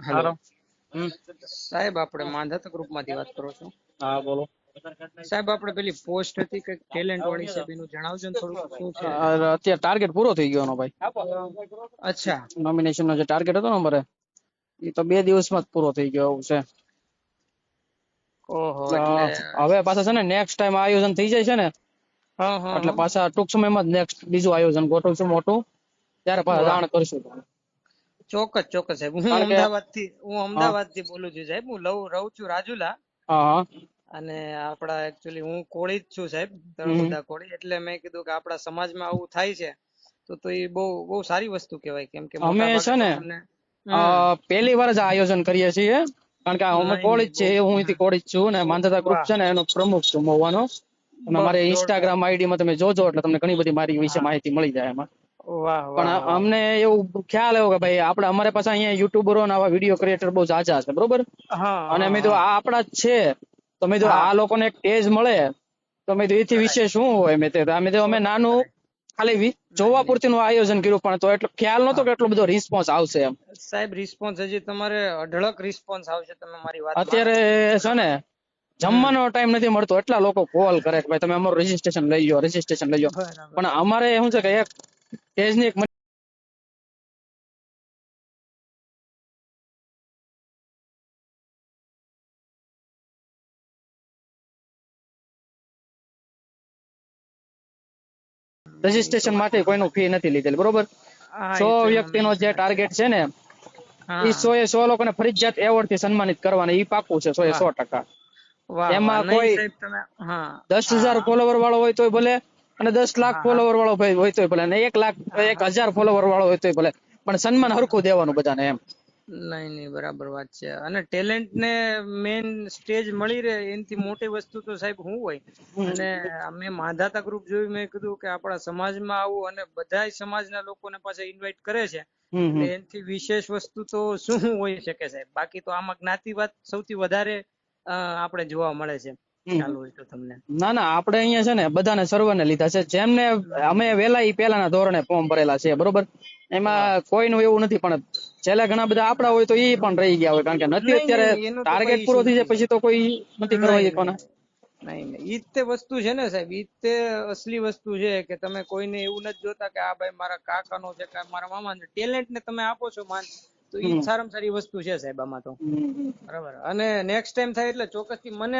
Hello હાલો. સાહેબ, આપણે માંધાતા group માંથી વાત કરો છો? હા બોલો. સાહેબ, આપણે પેલી પોસ્ટ હતી કે ટેલેન્ટ વાળી, સાહેબ એનું જણાવજો ને થોડુંક શું છે? અત્યારે ટાર્ગેટ પૂરો થઈ ગયો ભાઈ. અચ્છા. નોમિનેશન નો જે ટાર્ગેટ હતો ને અમારે એ તો 2 દિવસમાં જ પૂરો થઈ ગયો એવું છે. ઓહો, એટલે હવે પાછા છે ને નેક્સ્ટ ટાઈમ આયોજન થઈ જાય છે ને હા હા એટલે હા. પાછા ટૂંક સમયમાં જ નેક્સ્ટ બીજું આયોજન ગોઠવશું મોટું, ત્યારે પાછા વાહ, જાણ કરશું. ચોક્કસ ચોક્કસ સાહેબ. કારણ કે હું હા અમદાવાદ થી બોલું છું સાહેબ. હું રહું છું રાજુલા. હા અને આપડા એકચ્યુઅલી હું કોળી જ છું સાહેબ, હમ તળપદા કોળી. એટલે મેં કીધું કે આપણા સમાજમાં આવું થાય છે તો એ બહુ બહુ સારી વસ્તુ કહેવાય, કેમ કે અમે મોટા ભાગે છે તો ને તમને પહેલી વાર જ આ આયોજન કરીએ છીએ, કારણ કે અમે નહીં કોળી નહીં, જ બહુ છે, હું અહીંથી કોળી જ છું ને માંધાતા ગ્રુપ વાહ, છે ને એનો પ્રમુખ છું મહુવાનો. તમે બસ મારી જોરદાર. ઇન્સ્ટાગ્રામ આઈડી માં તમે જોજો એટલે તમને ઘણી બધી મારી વિશે હા, માહિતી મળી જાય એમાં. વાહ પણ વાહ વાહ. અમને એવું ખ્યાલ આવ્યો કે ભાઈ આપણે અમારે પાસે અહીંયા યુટ્યુબરો અને આવા વિડીયો ક્રિએટર બહુ ઝાઝા છે, બરોબર. હા અને હા મેં તો હા આ આપણા જ છે, તો મેં તો હા. આ લોકોને એક ટેજ મળે તો મેં તો એથી કરાય, વિશે શું હોય. અમે નાનું કરાય. ખાલી નહીં જોવા નહીં પૂરતીનું આયોજન કર્યું, પણ તો એટલો ખ્યાલ નતો હા કે એટલો બધો રિસ્પોન્સ આવશે એમ. સાહેબ, રિસ્પોન્સ હજી તમારે અઢળક રિસ્પોન્સ આવશે, તમે મારી વાત માનો. અત્યારે છે ને હમ. જમવાનો ટાઈમ નથી મળતો, એટલા લોકો કોલ કરે કે ભાઈ તમે અમારું રજીસ્ટ્રેશન લઈ લો, રજીસ્ટ્રેશન લઈ લો. બરાબર. પણ અમારે શું છે કે એક સ્ટેજની એક રજીસ્ટ્રેશન ચોક્કસ માટે કોઈનું ફી નથી લીધેલી, બરોબર. હા, 100 એ તો એમાં વ્યક્તિનો જે મેન્શન જ છે. ટાર્ગેટ છે ને એ હા. 100 લોકોને ફરજિયાત એવોર્ડ થી સન્માનિત કરવાના, એ પાકું છે 100 એ વાહ 100%. વાહ વાહ. એમાં નહીં કોઈ સાહેબ, તમે હા 10,000 હા ફોલોવર વાળો હોય તોય ભલે, અને 10 લાખ હા હા ફોલોવર વાળો હોય તોય ભલે, અને 1 લાખ હા હા. 1,000 ફોલોવર વાળો હોય તોય ભલે, પણ સન્માન હા. હરખું દેવાનું બધાને એમ. નહીં નહીં, બરાબર વાત છે. અને ટેલેન્ટ ને મેન સ્ટેજ મળી રહે એનાથી મોટી વસ્તુ તો સાહેબ શું હોય. અને મેં માંધાતા ગ્રુપ જોયું, મેં કીધું કે આપણા સમાજમાં આવું અને બધાય સમાજના લોકોને પાછા ઇન્વાઇટ કરે છે, હમ એટલે હમ એનાથી વિશેષ વસ્તુ તો શું હોઈ શકે સાહેબ. બાકી તો આમાં જ્ઞાતિવાદ સૌથી વધારે આપણે જોવા મળે છે. ખ્યાલ હોય તો તમને. ના ના, આપણે અહીંયા છે ને બધાને સર્વને લીધા છે, જેમને અમે વેલા ઈ પેલાના ધોરણે ફોર્મ ભરેલા છે, બરોબર. વાહ. એમાં કોઈનું એવું નથી, પણ છેલ્લા ઘણા બધા આપડા હોય તો ઈ પણ રહી ગયા હોય, કારણ કે નથી નહીં અત્યારે નહીં નહીં, એનો તો કઈ ટાર્ગેટ પૂરો ઈસ્યુ થઈ જાય નથી પછી સાહેબ. તો કોઈ નથી કરવા નહીં નહીં જવાના. નહીં. નહીં નહીં, ઈ જ તે વસ્તુ છે ને સાહેબ. ઈ જ તે અસલી વસ્તુ છે કે તમે કોઈને એવું નથી જોતા કે આ ભાઈ મારા કાકાનો છે કે મારા મામાનો. ટેલેન્ટ ને તમે આપો છો માન, તો ઈ જ સારામાં સારી વસ્તુ છે સાહેબ આમાં તો. બરાબર. અને નેક્સ્ટ ટાઈમ થાય એટલે ચોક્કસથી મને